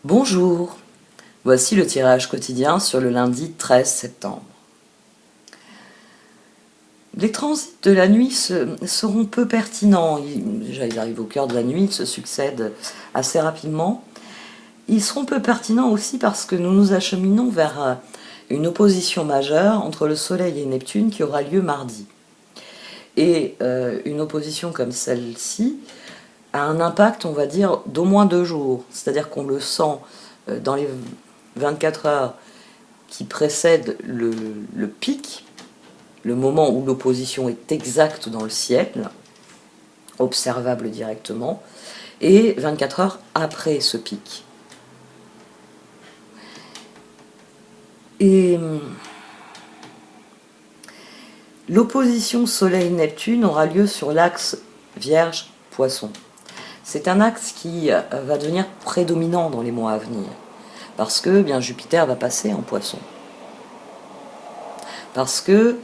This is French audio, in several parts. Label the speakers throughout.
Speaker 1: Bonjour, voici le tirage quotidien sur le lundi 13 septembre. Les transits de la nuit seront peu pertinents. Déjà, ils arrivent au cœur de la nuit, ils se succèdent assez rapidement. Ils seront peu pertinents aussi parce que nous nous acheminons vers une opposition majeure entre le Soleil et Neptune qui aura lieu mardi. Et une opposition comme celle-ci a un impact, on va dire, d'au moins 2 jours. C'est-à-dire qu'on le sent dans les 24 heures qui précèdent le pic, le moment où l'opposition est exacte dans le ciel, observable directement, et 24 heures après ce pic. Et l'opposition Soleil-Neptune aura lieu sur l'axe Vierge-Poisson. C'est un axe qui va devenir prédominant dans les mois à venir, parce que bien Jupiter va passer en Poisson. Parce que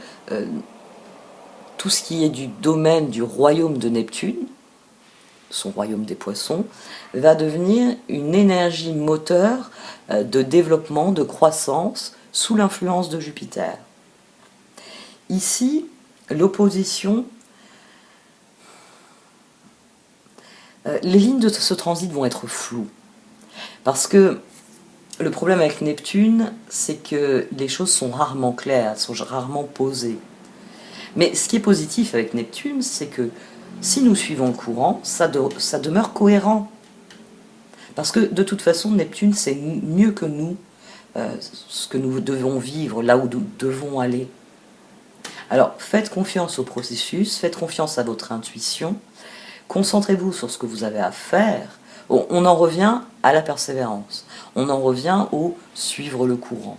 Speaker 1: tout ce qui est du domaine du royaume de Neptune, son royaume des poissons, va devenir une énergie moteur de développement, de croissance, sous l'influence de Jupiter. Ici, l'opposition, les lignes de ce transit vont être floues, parce que le problème avec Neptune, c'est que les choses sont rarement claires, sont rarement posées. Mais ce qui est positif avec Neptune, c'est que si nous suivons le courant, ça demeure cohérent. Parce que de toute façon, Neptune sait mieux que nous ce que nous devons vivre, là où nous devons aller. Alors faites confiance au processus, faites confiance à votre intuition, concentrez-vous sur ce que vous avez à faire. On en revient à la persévérance, on en revient au suivre le courant.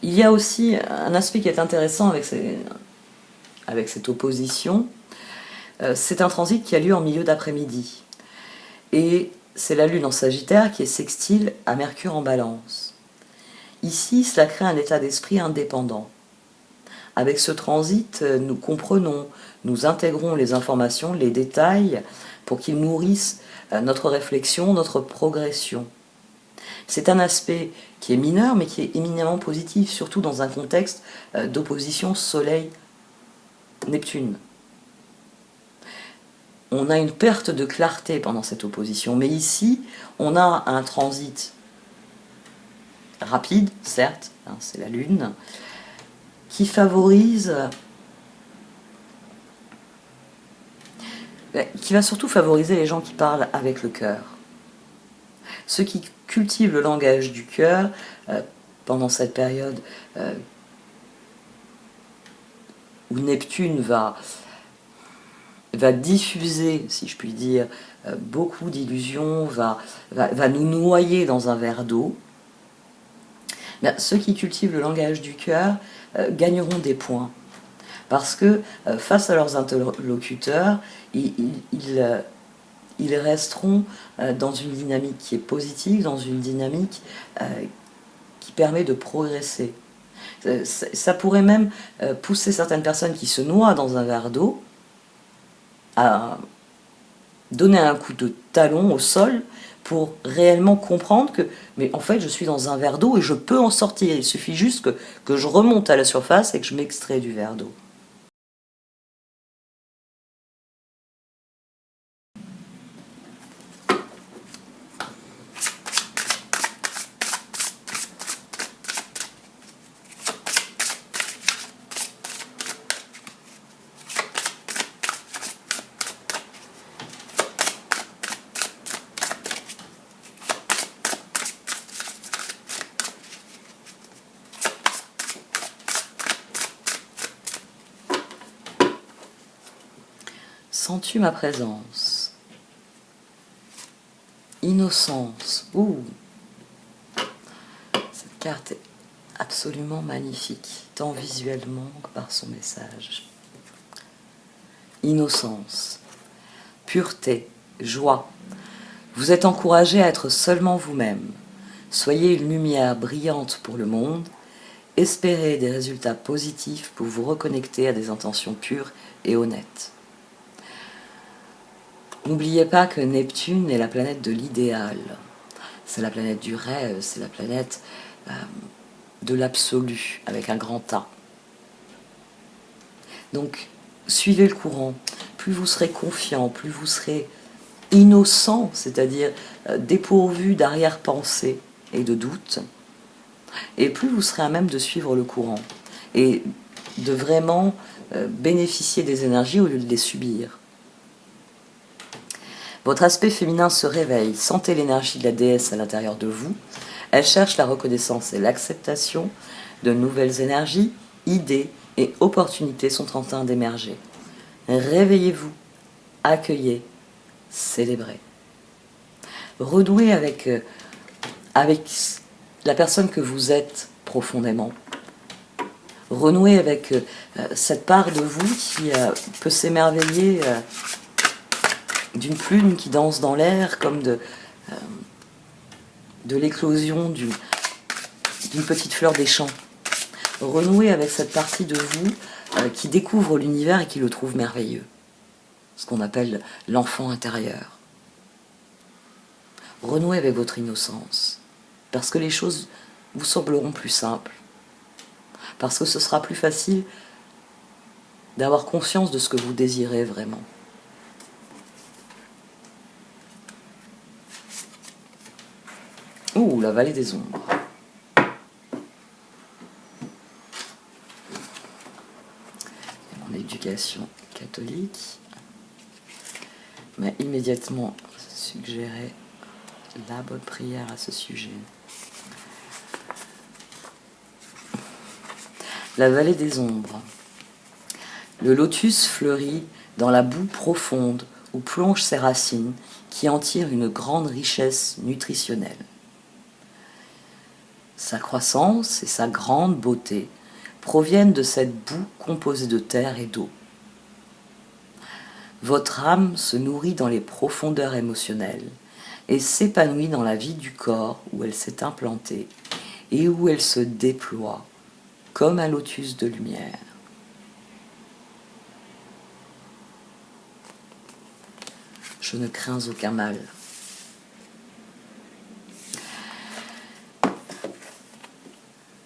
Speaker 1: Il y a aussi un aspect qui est intéressant avec cette opposition, c'est un transit qui a lieu en milieu d'après-midi. Et c'est la Lune en Sagittaire qui est sextile à Mercure en Balance. Ici, cela crée un état d'esprit indépendant. Avec ce transit, nous comprenons, nous intégrons les informations, les détails, pour qu'ils nourrissent notre réflexion, notre progression. C'est un aspect qui est mineur, mais qui est éminemment positif, surtout dans un contexte d'opposition Soleil-Neptune. On a une perte de clarté pendant cette opposition, mais ici, on a un transit rapide, certes, hein, c'est la Lune, qui favorise, qui va surtout favoriser les gens qui parlent avec le cœur. Ceux qui cultivent le langage du cœur pendant cette période où Neptune va diffuser, si je puis dire, beaucoup d'illusions, va nous noyer dans un verre d'eau. Ceux qui cultivent le langage du cœur gagneront des points. Parce que face à leurs interlocuteurs, ils resteront dans une dynamique qui est positive, dans une dynamique qui permet de progresser. Ça pourrait même pousser certaines personnes qui se noient dans un verre d'eau à donner un coup de talon au sol pour réellement comprendre que, mais en fait, je suis dans un verre d'eau et je peux en sortir. Il suffit juste que je remonte à la surface et que je m'extrais du verre d'eau. Sens-tu ma présence? Innocence. Ouh. Cette carte est absolument magnifique, tant visuellement que par son message. Innocence, pureté, joie. Vous êtes encouragé à être seulement vous-même. Soyez une lumière brillante pour le monde. Espérez des résultats positifs pour vous reconnecter à des intentions pures et honnêtes. N'oubliez pas que Neptune est la planète de l'idéal. c'est la planète du rêve, c'est la planète de l'absolu, avec un grand A. Donc, suivez le courant. Plus vous serez confiant, plus vous serez innocent, c'est-à-dire dépourvu d'arrière-pensée et de doute, et plus vous serez à même de suivre le courant et de vraiment bénéficier des énergies au lieu de les subir. Votre aspect féminin se réveille, sentez l'énergie de la déesse à l'intérieur de vous. Elle cherche la reconnaissance et l'acceptation. De nouvelles énergies, idées et opportunités sont en train d'émerger. Réveillez-vous, accueillez, célébrez. Renouez avec la personne que vous êtes profondément. Renouez avec cette part de vous qui peut s'émerveiller d'une plume qui danse dans l'air, comme de l'éclosion d'une petite fleur des champs. Renouez avec cette partie de vous qui découvre l'univers et qui le trouve merveilleux. Ce qu'on appelle l'enfant intérieur. Renouez avec votre innocence, parce que les choses vous sembleront plus simples, parce que ce sera plus facile d'avoir conscience de ce que vous désirez vraiment. Ouh, la vallée des ombres. Mon éducation catholique m'a immédiatement suggéré la bonne prière à ce sujet. La vallée des ombres. Le lotus fleurit dans la boue profonde où plongent ses racines qui en tirent une grande richesse nutritionnelle. Sa croissance et sa grande beauté proviennent de cette boue composée de terre et d'eau. Votre âme se nourrit dans les profondeurs émotionnelles et s'épanouit dans la vie du corps où elle s'est implantée et où elle se déploie comme un lotus de lumière. Je ne crains aucun mal.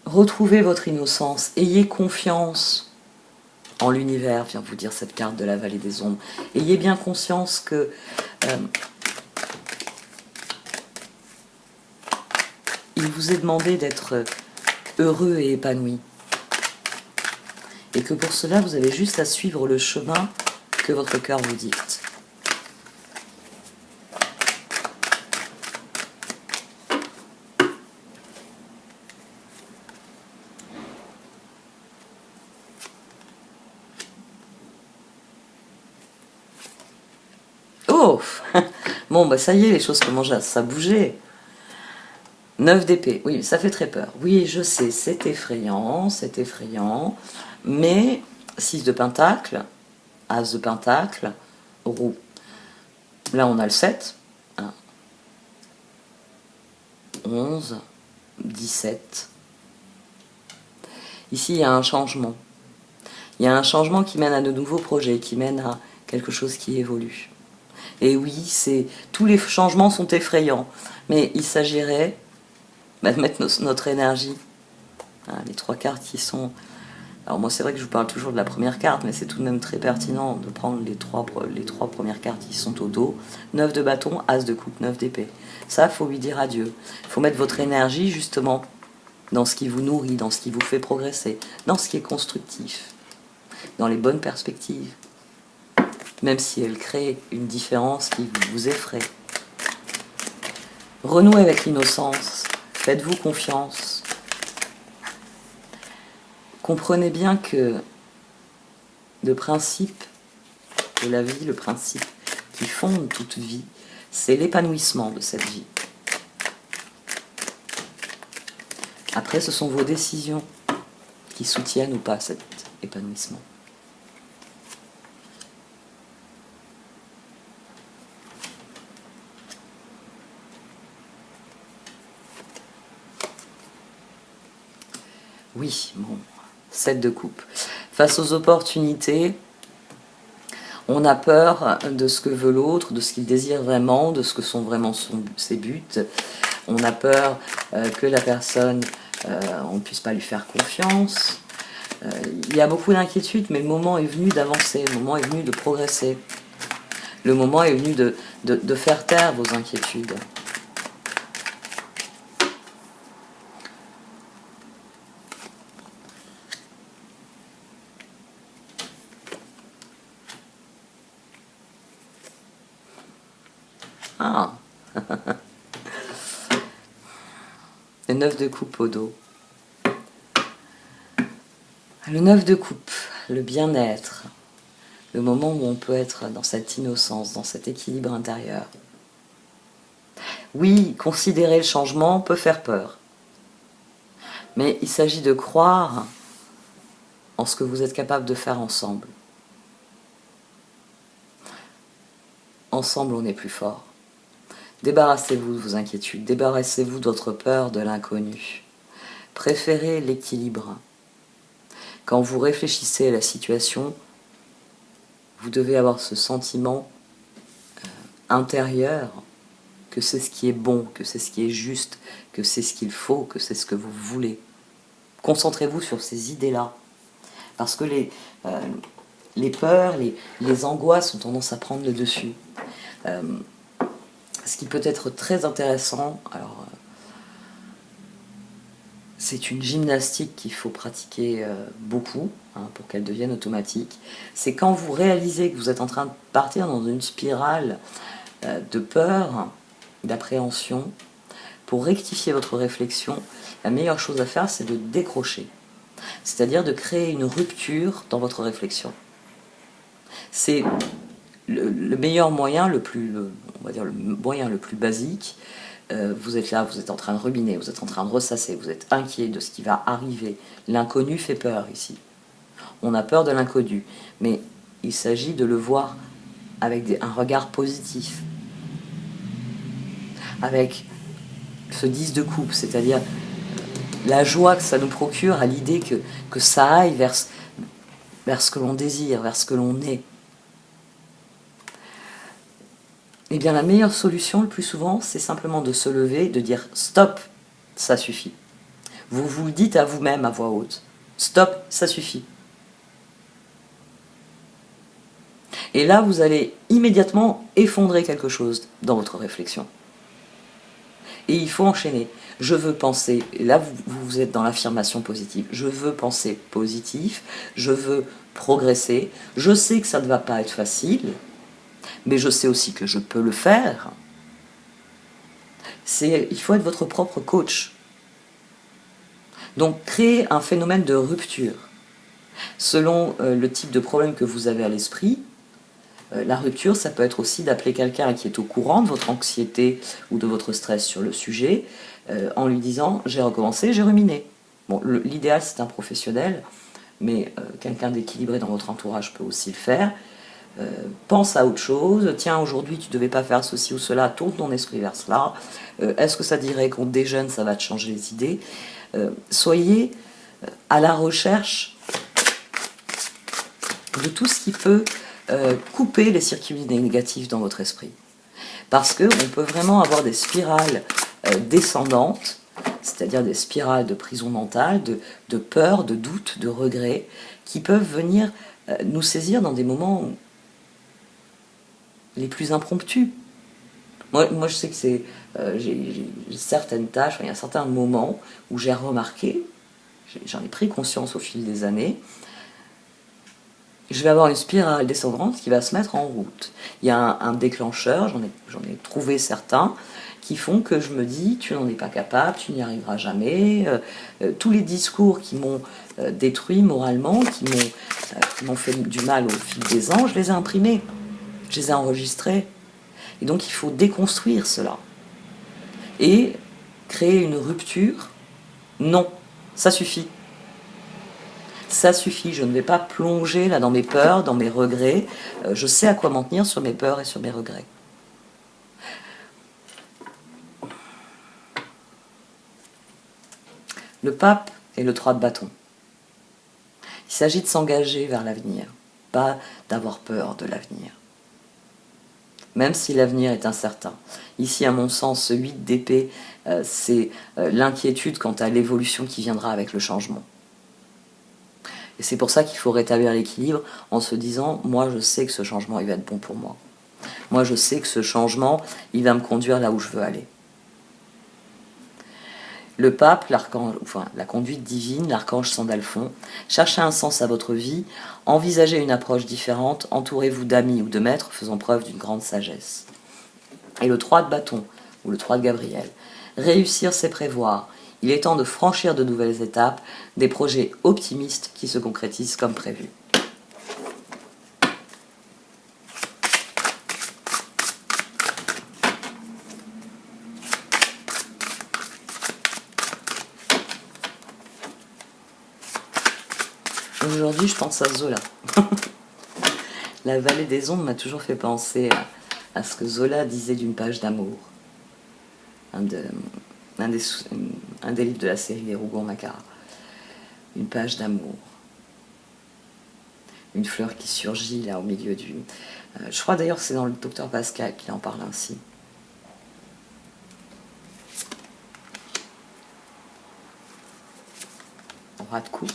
Speaker 1: Retrouvez votre innocence, ayez confiance en l'univers, vient vous dire cette carte de la vallée des ombres. Ayez bien conscience que il vous est demandé d'être heureux et épanoui. Et que pour cela, vous avez juste à suivre le chemin que votre cœur vous dicte. Oh, bon, bah ça y est, les choses commencent à bouger. 9 d'épée, oui, ça fait très peur. Oui, je sais, c'est effrayant, mais 6 de pentacle, as de pentacle, roue. Là, on a le 7, 1, 11, 17. Ici, il y a un changement. Il y a un changement qui mène à de nouveaux projets, qui mène à quelque chose qui évolue. Et oui, tous les changements sont effrayants, mais il s'agirait de mettre notre énergie. Les 3 cartes qui sont... Alors moi c'est vrai que je vous parle toujours de la première carte, mais c'est tout de même très pertinent de prendre les trois premières cartes qui sont au dos. 9 de bâton, as de coupe, 9 d'épée. Ça, il faut lui dire adieu. Il faut mettre votre énergie justement dans ce qui vous nourrit, dans ce qui vous fait progresser, dans ce qui est constructif, dans les bonnes perspectives. Même si elle crée une différence qui vous effraie. Renouez avec l'innocence, faites-vous confiance. Comprenez bien que le principe de la vie, le principe qui fonde toute vie, c'est l'épanouissement de cette vie. Après, ce sont vos décisions qui soutiennent ou pas cet épanouissement. Oui, bon, 7 de coupe. Face aux opportunités, on a peur de ce que veut l'autre, de ce qu'il désire vraiment, de ce que sont vraiment ses buts. On a peur que la personne, on ne puisse pas lui faire confiance. Il y a beaucoup d'inquiétudes, mais le moment est venu d'avancer, le moment est venu de progresser. Le moment est venu de faire taire vos inquiétudes. Ah. Le 9 de coupe au dos. Le 9 de coupe, le bien-être, le moment où on peut être dans cette innocence, dans cet équilibre intérieur. Oui, considérer le changement peut faire peur, mais il s'agit de croire en ce que vous êtes capable de faire ensemble. Ensemble, on est plus fort. Débarrassez-vous de vos inquiétudes, débarrassez-vous de votre peur de l'inconnu. Préférez l'équilibre. Quand vous réfléchissez à la situation, vous devez avoir ce sentiment intérieur que c'est ce qui est bon, que c'est ce qui est juste, que c'est ce qu'il faut, que c'est ce que vous voulez. Concentrez-vous sur ces idées-là. Parce que les peurs, les angoisses ont tendance à prendre le dessus. Ce qui peut être très intéressant, alors c'est une gymnastique qu'il faut pratiquer beaucoup pour qu'elle devienne automatique. C'est quand vous réalisez que vous êtes en train de partir dans une spirale de peur, d'appréhension. Pour rectifier votre réflexion, la meilleure chose à faire, c'est de décrocher. C'est-à-dire de créer une rupture dans votre réflexion. C'est le meilleur moyen, on va dire le moyen le plus basique. Vous êtes là, vous êtes en train de ruminer, vous êtes en train de ressasser, vous êtes inquiet de ce qui va arriver. L'inconnu fait peur ici. On a peur de l'inconnu, mais il s'agit de le voir avec un regard positif. Avec ce 10 de coupe, c'est-à-dire la joie que ça nous procure à l'idée que ça aille vers ce que l'on désire, vers ce que l'on est. Eh bien, la meilleure solution, le plus souvent, c'est simplement de se lever, de dire « stop, ça suffit ». Vous vous le dites à vous-même à voix haute. « Stop, ça suffit ». Et là, vous allez immédiatement effondrer quelque chose dans votre réflexion. Et il faut enchaîner. Je veux penser, et là vous êtes dans l'affirmation positive, je veux penser positif, je veux progresser, je sais que ça ne va pas être facile, mais je sais aussi que je peux le faire. Il faut être votre propre coach. Donc créer un phénomène de rupture. Selon le type de problème que vous avez à l'esprit, la rupture, ça peut être aussi d'appeler quelqu'un qui est au courant de votre anxiété ou de votre stress sur le sujet, en lui disant « j'ai recommencé, j'ai ruminé ». Bon, l'idéal, c'est un professionnel, mais quelqu'un d'équilibré dans votre entourage peut aussi le faire. Pense à autre chose. Tiens, aujourd'hui, tu ne devais pas faire ceci ou cela, tourne ton esprit vers cela. Est-ce que ça dirait qu'on déjeune, ça va te changer les idées? Soyez à la recherche de tout ce qui peut couper les circuits négatifs dans votre esprit. Parce qu'on peut vraiment avoir des spirales descendantes, c'est-à-dire des spirales de prison mentale, de peur, de doute, de regret, qui peuvent venir nous saisir dans des moments les plus impromptus. Moi je sais que j'ai certaines tâches, il y a certains moments où j'ai remarqué, j'en ai pris conscience au fil des années, je vais avoir une spirale descendante qui va se mettre en route. Il y a un déclencheur, j'en ai trouvé certains, qui font que je me dis, tu n'en es pas capable, tu n'y arriveras jamais. Tous les discours qui m'ont détruit moralement, qui m'ont fait du mal au fil des ans, je les ai imprimés, je les ai enregistrés. Et donc il faut déconstruire cela. Et créer une rupture, non, ça suffit. Ça suffit, je ne vais pas plonger là dans mes peurs, dans mes regrets. Je sais à quoi m'en tenir sur mes peurs et sur mes regrets. Le pape est le 3 de bâton. Il s'agit de s'engager vers l'avenir, pas d'avoir peur de l'avenir. même si l'avenir est incertain. Ici, à mon sens, ce 8 d'épée, c'est l'inquiétude quant à l'évolution qui viendra avec le changement. Et c'est pour ça qu'il faut rétablir l'équilibre en se disant, moi je sais que ce changement il va être bon pour moi. Moi je sais que ce changement il va me conduire là où je veux aller. Le pape, la conduite divine, l'archange Sandalphon, cherchez un sens à votre vie, envisagez une approche différente, entourez-vous d'amis ou de maîtres faisant preuve d'une grande sagesse. Et le 3 de bâton, ou le 3 de Gabriel, réussir c'est prévoir. Il est temps de franchir de nouvelles étapes, des projets optimistes qui se concrétisent comme prévu. Aujourd'hui, je pense à Zola. La vallée des ondes m'a toujours fait penser à ce que Zola disait d'une page d'amour. Un des livres de la série Les Rougon-Macquart. Une page d'amour. Une fleur qui surgit là au milieu du... je crois d'ailleurs que c'est dans le Docteur Pascal qu'il en parle ainsi. Roi de coupe.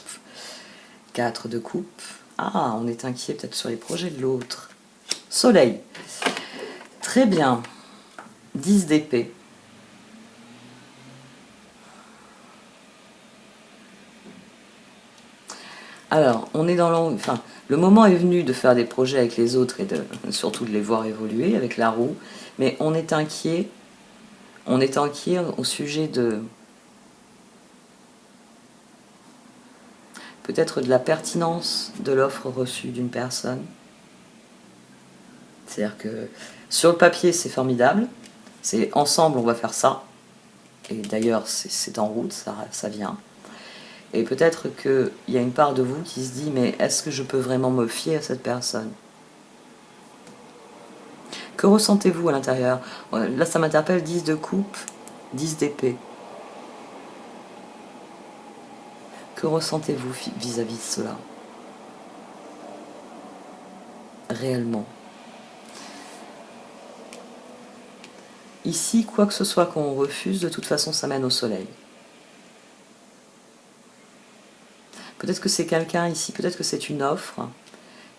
Speaker 1: 4 de coupe. Ah, on est inquiet peut-être sur les projets de l'autre. Soleil. Très bien. 10 d'épée. Alors, on est dans le moment est venu de faire des projets avec les autres et surtout de les voir évoluer avec la roue, mais on est inquiet au sujet de peut-être de la pertinence de l'offre reçue d'une personne. C'est-à-dire que sur le papier, c'est formidable, c'est ensemble, on va faire ça, et d'ailleurs, c'est en route, ça vient. Et peut-être qu'il y a une part de vous qui se dit, mais est-ce que je peux vraiment me fier à cette personne? Que ressentez-vous à l'intérieur? Là, ça m'interpelle 10 de coupe, 10 d'épée. Que ressentez-vous vis-à-vis de cela? Réellement. Ici, quoi que ce soit qu'on refuse, de toute façon, ça mène au soleil. Peut-être que c'est quelqu'un ici, peut-être que c'est une offre,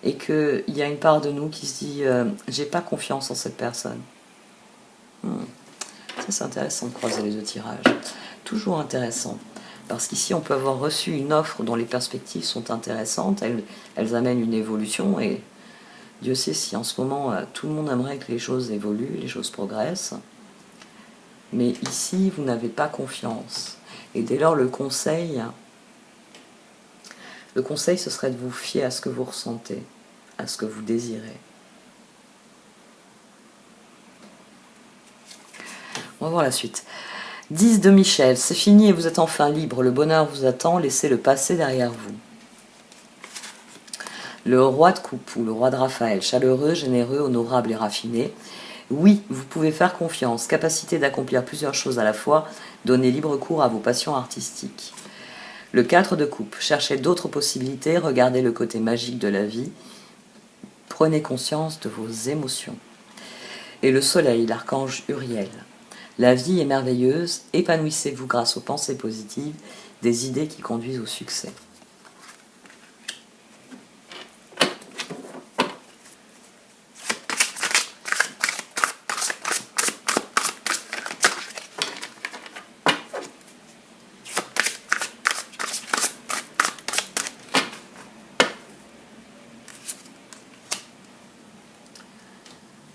Speaker 1: et qu'il y a une part de nous qui se dit j'ai pas confiance en cette personne. Ça, c'est intéressant de croiser les deux tirages. Toujours intéressant. Parce qu'ici, on peut avoir reçu une offre dont les perspectives sont intéressantes, elles amènent une évolution, et Dieu sait si en ce moment, tout le monde aimerait que les choses évoluent, les choses progressent. Mais ici, vous n'avez pas confiance. Et dès lors, le conseil, ce serait de vous fier à ce que vous ressentez, à ce que vous désirez. On va voir la suite. 10 de Michel, c'est fini et vous êtes enfin libre. Le bonheur vous attend, laissez le passé derrière vous. Le roi de coupe ou le roi de Raphaël, chaleureux, généreux, honorable et raffiné. Oui, vous pouvez faire confiance, capacité d'accomplir plusieurs choses à la fois, donner libre cours à vos passions artistiques. Le 4 de coupe, cherchez d'autres possibilités, regardez le côté magique de la vie, prenez conscience de vos émotions. Et le soleil, l'archange Uriel. La vie est merveilleuse, épanouissez-vous grâce aux pensées positives, des idées qui conduisent au succès.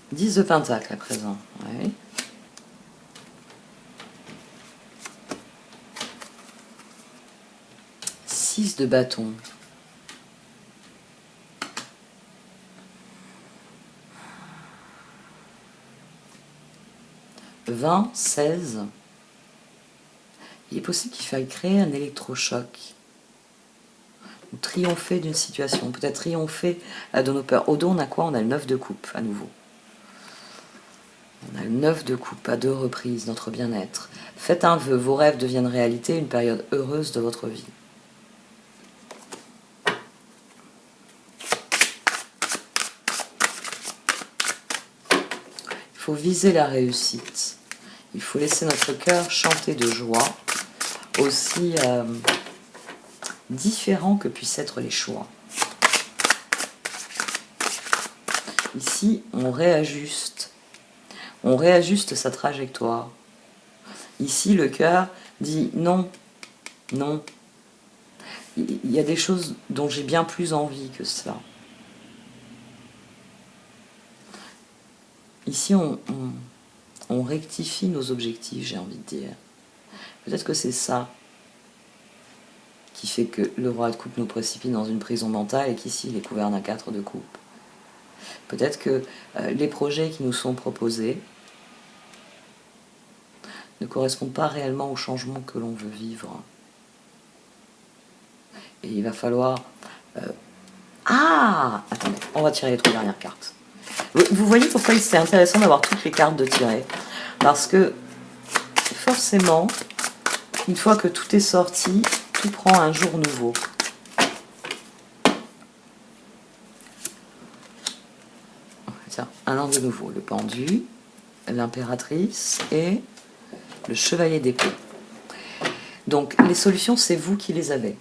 Speaker 1: « 10 de Pentacle à présent. Oui. De bâton. 20, 16. Il est possible qu'il faille créer un électrochoc. Ou triompher d'une situation. Peut-être triompher de nos peurs. Au dos, on a quoi? On a le 9 de coupe, à nouveau. On a le 9 de coupe, à 2 reprises, notre bien-être. Faites un vœu, vos rêves deviennent réalité, une période heureuse de votre vie. faut viser la réussite. Il faut laisser notre cœur chanter de joie, aussi différents que puissent être les choix. Ici, on réajuste sa trajectoire. Ici, le cœur dit non, non. Il y a des choses dont j'ai bien plus envie que cela. Ici, on rectifie nos objectifs, j'ai envie de dire. Peut-être que c'est ça qui fait que le roi de coupe nous précipite dans une prison mentale et qu'ici, il est couvert d'un 4 de coupe. Peut-être que les projets qui nous sont proposés ne correspondent pas réellement au changement que l'on veut vivre. Et il va falloir... Attendez, on va tirer les 3 dernières cartes. Vous voyez pourquoi c'est intéressant d'avoir toutes les cartes de tirer. Parce que, forcément, une fois que tout est sorti, tout prend un jour nouveau. Tiens, un an de nouveau. Le pendu, l'impératrice et le chevalier d'épée. Donc, les solutions, c'est vous qui les avez.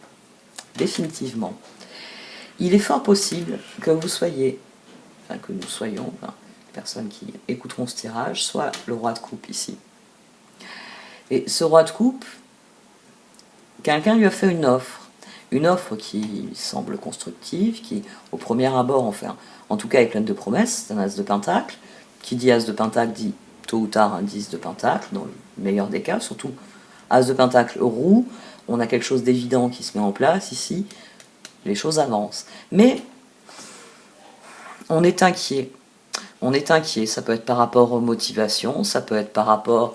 Speaker 1: Définitivement. Il est fort possible que vous soyez, que nous soyons, les personnes qui écouteront ce tirage, soit le roi de coupe ici. Et ce roi de coupe, quelqu'un lui a fait une offre qui semble constructive, qui au premier abord, enfin, en tout cas est pleine de promesses, c'est un as de pentacle, qui dit as de pentacle dit tôt ou tard un 10 de pentacle, dans le meilleur des cas, surtout as de pentacle roux, on a quelque chose d'évident qui se met en place ici, les choses avancent. Mais on est inquiet. On est inquiet, ça peut être par rapport aux motivations, ça peut être par rapport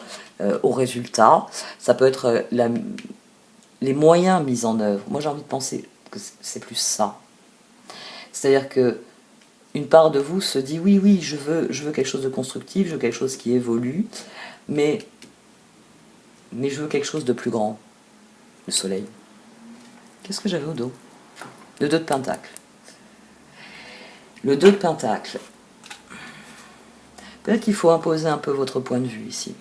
Speaker 1: aux résultats, ça peut être les moyens mis en œuvre. Moi j'ai envie de penser que c'est plus ça. C'est-à-dire que une part de vous se dit oui, je veux quelque chose de constructif, je veux quelque chose qui évolue, mais je veux quelque chose de plus grand. Le soleil. Qu'est-ce que j'avais au dos? Le 2 de pentacle. Le 2 de pentacle. Peut-être qu'il faut imposer un peu votre point de vue ici.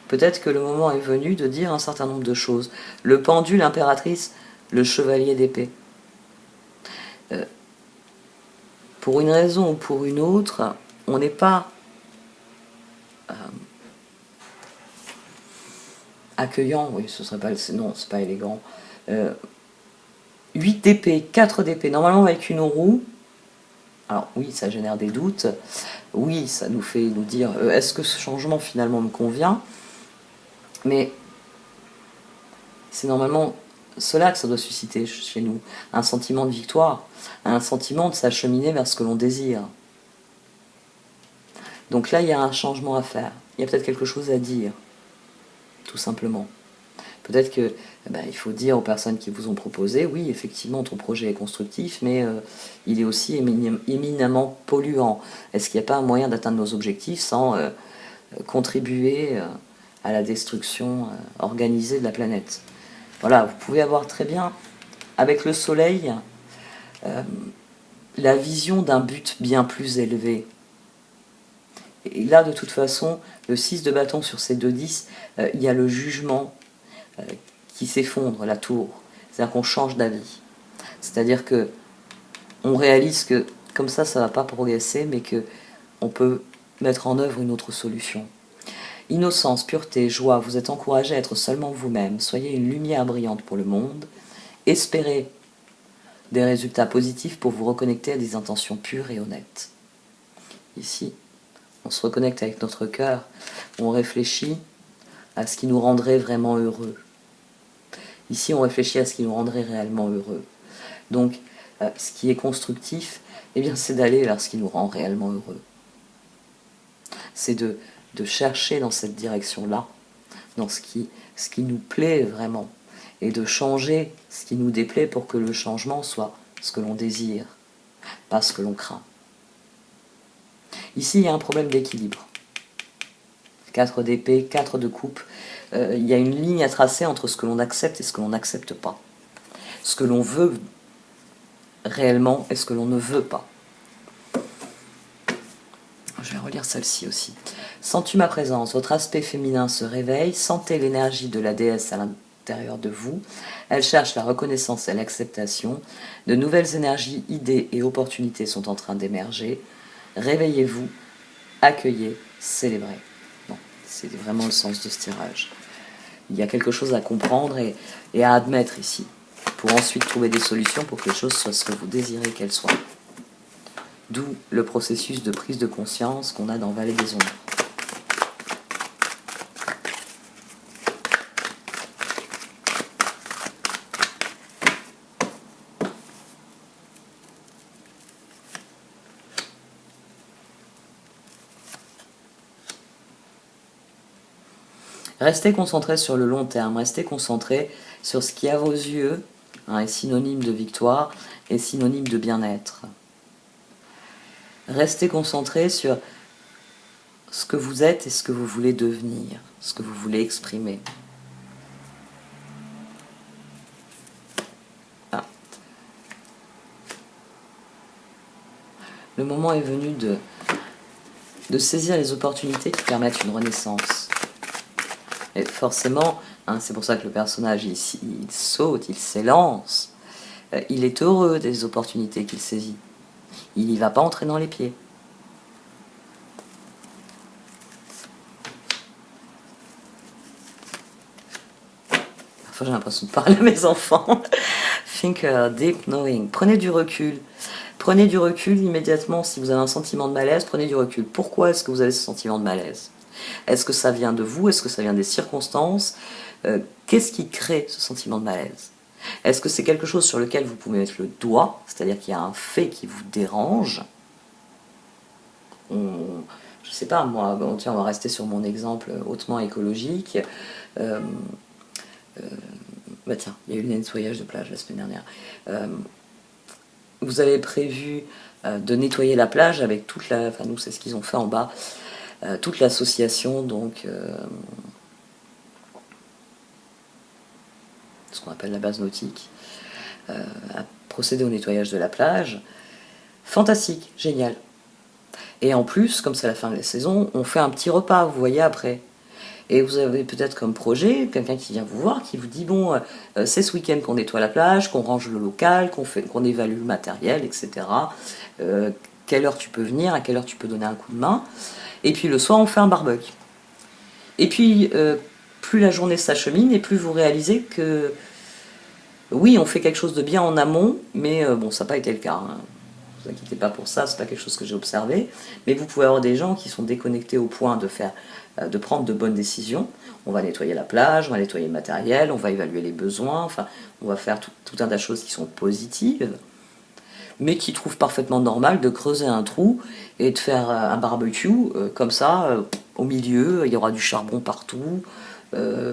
Speaker 1: Peut-être que le moment est venu de dire un certain nombre de choses. Le pendu, l'impératrice, le chevalier d'épée. Pour une raison ou pour une autre, on n'est pas accueillant, oui, ce serait pas, non, c'est pas élégant. 8 d'épée, 4 d'épée, normalement avec une roue, alors oui, ça génère des doutes, oui, ça nous fait nous dire, est-ce que ce changement finalement me convient? Mais c'est normalement cela que ça doit susciter chez nous, un sentiment de victoire, un sentiment de s'acheminer vers ce que l'on désire. Donc là, il y a un changement à faire, il y a peut-être quelque chose à dire, tout simplement. Peut-être que il faut dire aux personnes qui vous ont proposé, oui, effectivement, ton projet est constructif, mais il est aussi éminemment polluant. Est-ce qu'il n'y a pas un moyen d'atteindre nos objectifs sans contribuer à la destruction organisée de la planète? Voilà, vous pouvez avoir très bien, avec le soleil, la vision d'un but bien plus élevé. Et là, de toute façon, le 6 de bâton sur ces 2 10, il y a le jugement qui s'effondre, la tour. C'est-à-dire qu'on change d'avis. C'est-à-dire que on réalise que comme ça ne va pas progresser, mais qu'on peut mettre en œuvre une autre solution. Innocence, pureté, joie, vous êtes encouragés à être seulement vous-même. Soyez une lumière brillante pour le monde. Espérez des résultats positifs pour vous reconnecter à des intentions pures et honnêtes. Ici, on se reconnecte avec notre cœur, on réfléchit à ce qui nous rendrait vraiment heureux. Ici, on réfléchit à ce qui nous rendrait réellement heureux. Donc, ce qui est constructif, c'est d'aller vers ce qui nous rend réellement heureux. C'est de chercher dans cette direction-là, dans ce qui nous plaît vraiment, et de changer ce qui nous déplaît pour que le changement soit ce que l'on désire, pas ce que l'on craint. Ici, il y a un problème d'équilibre. 4 d'épée, 4 de coupe. Il y a une ligne à tracer entre ce que l'on accepte et ce que l'on n'accepte pas. Ce que l'on veut réellement et ce que l'on ne veut pas. je vais relire celle-ci aussi. Sens-tu ma présence? Votre aspect féminin se réveille. Sentez l'énergie de la déesse à l'intérieur de vous. Elle cherche la reconnaissance et l'acceptation. De nouvelles énergies, idées et opportunités sont en train d'émerger. Réveillez-vous, accueillez, célébrez. Bon, c'est vraiment le sens de ce tirage. Il y a quelque chose à comprendre et à admettre ici, pour ensuite trouver des solutions pour que les choses soient ce que vous désirez qu'elles soient. D'où le processus de prise de conscience qu'on a dans Vallée des Ombres. Restez concentré sur le long terme, restez concentré sur ce qui à vos yeux est synonyme de victoire et synonyme de bien-être. Restez concentré sur ce que vous êtes et ce que vous voulez devenir, ce que vous voulez exprimer. Ah. Le moment est venu de saisir les opportunités qui permettent une renaissance. Et forcément, c'est pour ça que le personnage ici, il saute, il s'élance. Il est heureux des opportunités qu'il saisit. Il n'y va pas entrer dans les pieds. Parfois j'ai l'impression de parler à mes enfants. Thinker, deep knowing. Prenez du recul. Prenez du recul immédiatement si vous avez un sentiment de malaise. Prenez du recul. Pourquoi est-ce que vous avez ce sentiment de malaise? Est-ce que ça vient de vous? Est-ce que ça vient des circonstances? Qu'est-ce qui crée ce sentiment de malaise? Est-ce que c'est quelque chose sur lequel vous pouvez mettre le doigt? C'est-à-dire qu'il y a un fait qui vous dérange? Je ne sais pas, moi, bon, tiens, on va rester sur mon exemple hautement écologique. Bah tiens, il y a eu le nettoyage de plage la semaine dernière. Vous avez prévu de nettoyer la plage avec toute la... Enfin, nous, c'est ce qu'ils ont fait en bas. Toute l'association, donc, ce qu'on appelle la base nautique, a procédé au nettoyage de la plage. Fantastique, génial. Et en plus, comme c'est la fin de la saison, on fait un petit repas, vous voyez, après. Et vous avez peut-être comme projet quelqu'un qui vient vous voir, qui vous dit, bon, c'est ce week-end qu'on nettoie la plage, qu'on range le local, qu'on évalue le matériel, etc. Quelle heure tu peux venir, à quelle heure tu peux donner un coup de main. Et puis le soir, on fait un barbecue. Et puis, plus la journée s'achemine, et plus vous réalisez que, oui, on fait quelque chose de bien en amont, mais bon, ça n'a pas été le cas. Hein. Ne vous inquiétez pas pour ça, c'est pas quelque chose que j'ai observé. Mais vous pouvez avoir des gens qui sont déconnectés au point de prendre de bonnes décisions. On va nettoyer la plage, on va nettoyer le matériel, on va évaluer les besoins, enfin, on va faire tout un tas de choses qui sont positives, mais qui trouvent parfaitement normal de creuser un trou et de faire un barbecue comme ça, au milieu, il y aura du charbon partout,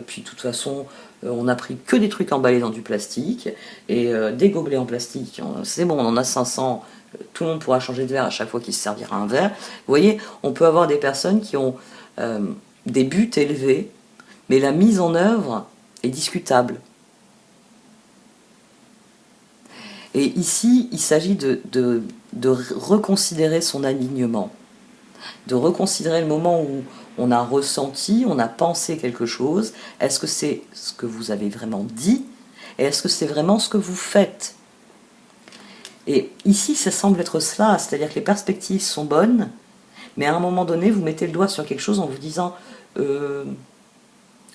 Speaker 1: puis de toute façon, on a pris que des trucs emballés dans du plastique, et des gobelets en plastique, c'est bon, on en a 500, tout le monde pourra changer de verre à chaque fois qu'il se servira un verre. Vous voyez, on peut avoir des personnes qui ont des buts élevés, mais la mise en œuvre est discutable. Et ici, il s'agit de reconsidérer son alignement, de reconsidérer le moment où on a ressenti, on a pensé quelque chose. Est-ce que c'est ce que vous avez vraiment dit? Et est-ce que c'est vraiment ce que vous faites? Et ici, ça semble être cela, c'est-à-dire que les perspectives sont bonnes, mais à un moment donné, vous mettez le doigt sur quelque chose en vous disant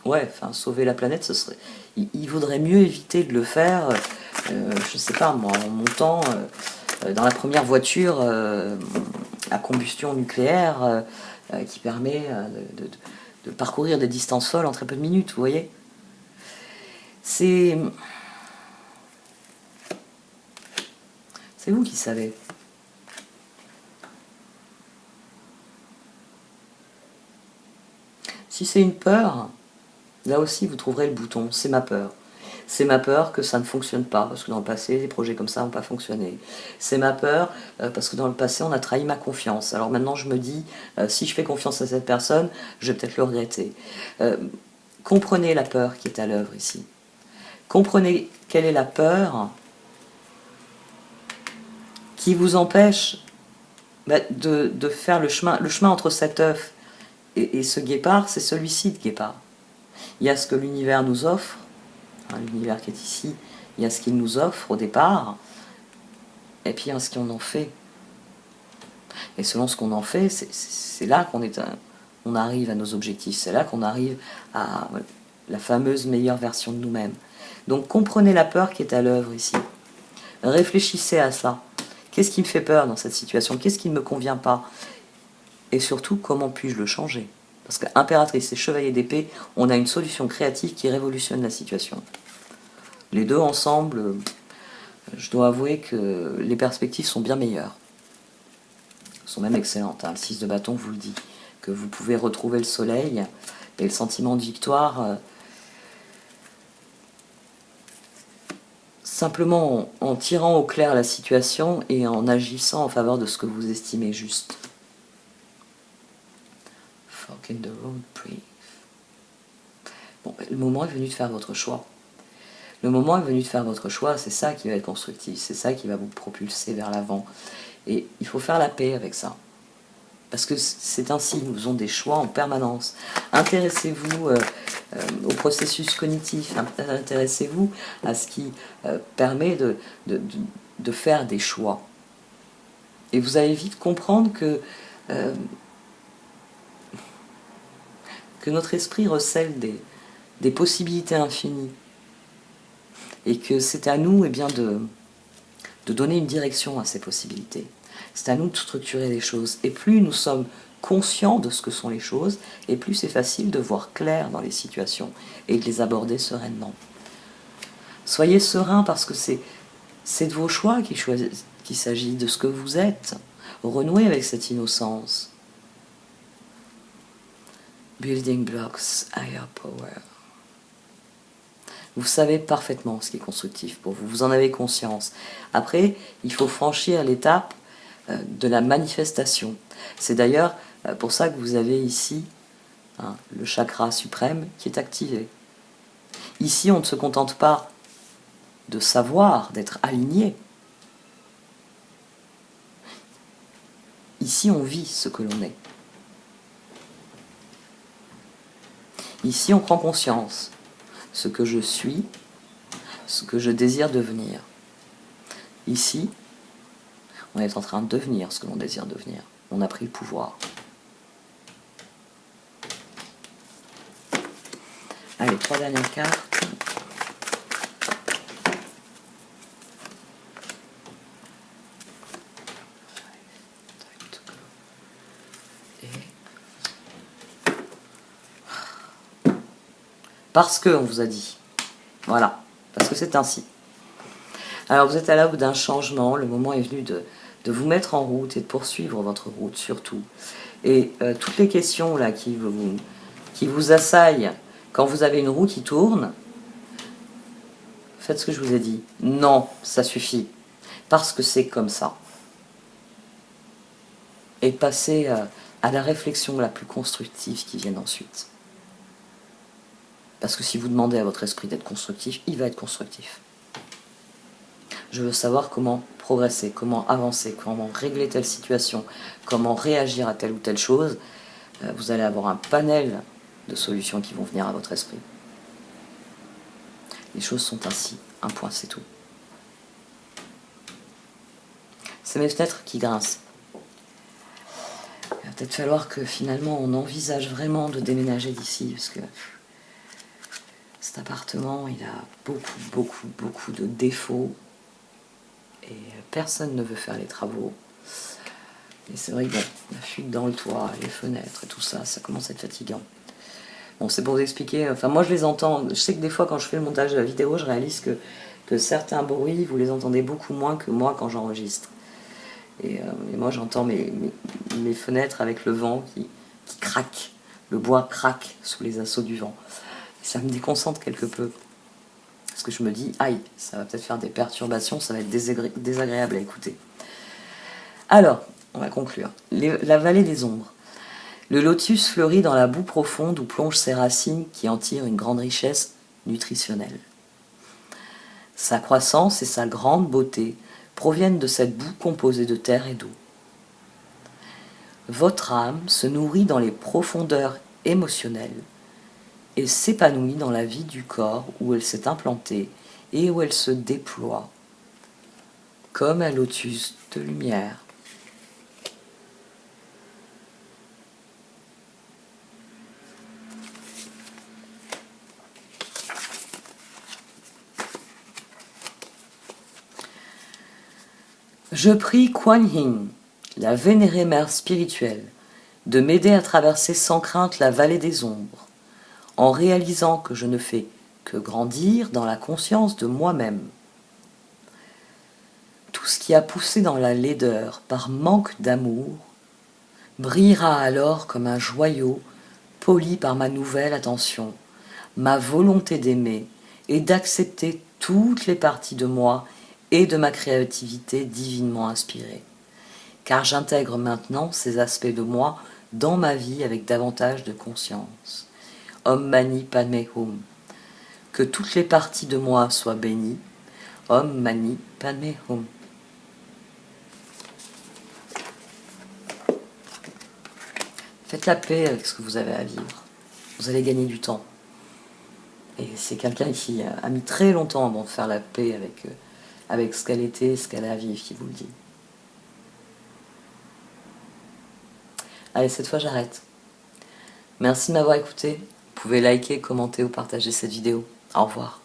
Speaker 1: ouais, enfin, sauver la planète, il vaudrait mieux éviter de le faire, je sais pas moi, en montant dans la première voiture à combustion nucléaire qui permet de parcourir des distances folles en très peu de minutes, vous voyez. C'est vous qui savez. Si c'est une peur, là aussi vous trouverez le bouton, c'est ma peur. C'est ma peur que ça ne fonctionne pas, parce que dans le passé, des projets comme ça n'ont pas fonctionné. C'est ma peur parce que dans le passé, on a trahi ma confiance. Alors maintenant, je me dis, si je fais confiance à cette personne, je vais peut-être le regretter. Comprenez la peur qui est à l'œuvre ici. Comprenez quelle est la peur qui vous empêche de faire le chemin entre cet œuf et ce guépard, c'est celui-ci de guépard. Il y a ce que l'univers nous offre, hein, l'univers qui est ici, il y a ce qu'il nous offre au départ, et puis il y a ce qu'on en fait. Et selon ce qu'on en fait, c'est là on arrive à nos objectifs, c'est là qu'on arrive à la fameuse meilleure version de nous-mêmes. Donc comprenez la peur qui est à l'œuvre ici. Réfléchissez à ça. Qu'est-ce qui me fait peur dans cette situation? Qu'est-ce qui ne me convient pas? Et surtout, comment puis-je le changer? Parce qu'impératrice et chevalier d'épée, on a une solution créative qui révolutionne la situation. Les deux ensemble, je dois avouer que les perspectives sont bien meilleures. Elles sont même excellentes. Hein. Le 6 de bâton vous le dit, que vous pouvez retrouver le soleil et le sentiment de victoire simplement en tirant au clair la situation et en agissant en faveur de ce que vous estimez juste. Fork in the road, breathe. Bon, le moment est venu de faire votre choix. Le moment est venu de faire votre choix, c'est ça qui va être constructif, c'est ça qui va vous propulser vers l'avant. Et il faut faire la paix avec ça. Parce que c'est ainsi, nous faisons des choix en permanence. Intéressez-vous au processus cognitif, intéressez-vous à ce qui permet de faire des choix. Et vous allez vite comprendre que notre esprit recèle des possibilités infinies. Et que c'est à nous de donner une direction à ces possibilités. C'est à nous de structurer les choses. Et plus nous sommes conscients de ce que sont les choses, et plus c'est facile de voir clair dans les situations et de les aborder sereinement. Soyez serein parce que c'est de vos choix qu'il s'agit, de ce que vous êtes. Renouez avec cette innocence. Building blocks, higher power. Vous savez parfaitement ce qui est constructif pour vous, vous en avez conscience. Après, il faut franchir l'étape de la manifestation. C'est d'ailleurs pour ça que vous avez ici le chakra suprême qui est activé. Ici, on ne se contente pas de savoir, d'être aligné. Ici, on vit ce que l'on est. Ici, on prend conscience. Ce que je suis, ce que je désire devenir. Ici, on est en train de devenir ce que l'on désire devenir. On a pris le pouvoir. Allez, 3 dernières cartes. Parce qu'on vous a dit. Voilà. Parce que c'est ainsi. Alors vous êtes à l'aube d'un changement. Le moment est venu de vous mettre en route et de poursuivre votre route surtout. Et toutes les questions là qui vous assaillent quand vous avez une roue qui tourne, faites ce que je vous ai dit. Non, ça suffit. Parce que c'est comme ça. Et passez à la réflexion la plus constructive qui vient ensuite. Parce que si vous demandez à votre esprit d'être constructif, il va être constructif. Je veux savoir comment progresser, comment avancer, comment régler telle situation, comment réagir à telle ou telle chose. Vous allez avoir un panel de solutions qui vont venir à votre esprit. Les choses sont ainsi. Un point, c'est tout. C'est mes fenêtres qui grincent. Il va peut-être falloir que finalement on envisage vraiment de déménager d'ici, parce que cet appartement, il a beaucoup de défauts et personne ne veut faire les travaux. Et c'est vrai que bon, la fuite dans le toit, les fenêtres et tout ça, ça commence à être fatigant. Bon, c'est pour vous expliquer, enfin moi je les entends, je sais que des fois quand je fais le montage de la vidéo, je réalise que certains bruits, vous les entendez beaucoup moins que moi quand j'enregistre. Et moi j'entends mes fenêtres avec le vent qui craque, le bois craque sous les assauts du vent. Ça me déconcentre quelque peu. Parce que je me dis, aïe, ça va peut-être faire des perturbations, ça va être désagréable à écouter. Alors, on va conclure. La vallée des ombres. Le lotus fleurit dans la boue profonde où plongent ses racines qui en tirent une grande richesse nutritionnelle. Sa croissance et sa grande beauté proviennent de cette boue composée de terre et d'eau. votre âme se nourrit dans les profondeurs émotionnelles et s'épanouit dans la vie du corps où elle s'est implantée et où elle se déploie, comme un lotus de lumière. Je prie Kuan Yin, la vénérée mère spirituelle, de m'aider à traverser sans crainte la vallée des ombres, en réalisant que je ne fais que grandir dans la conscience de moi-même. Tout ce qui a poussé dans la laideur par manque d'amour brillera alors comme un joyau poli par ma nouvelle attention, ma volonté d'aimer et d'accepter toutes les parties de moi et de ma créativité divinement inspirée. Car j'intègre maintenant ces aspects de moi dans ma vie avec davantage de conscience. Om Mani Padme Hum. Que toutes les parties de moi soient bénies. Om Mani Padme Hum. Faites la paix avec ce que vous avez à vivre. Vous allez gagner du temps. Et c'est quelqu'un qui a mis très longtemps avant de faire la paix avec ce qu'elle était, ce qu'elle a à vivre, qui vous le dit. Allez, cette fois j'arrête. Merci de m'avoir écouté. Vous pouvez liker, commenter ou partager cette vidéo. Au revoir.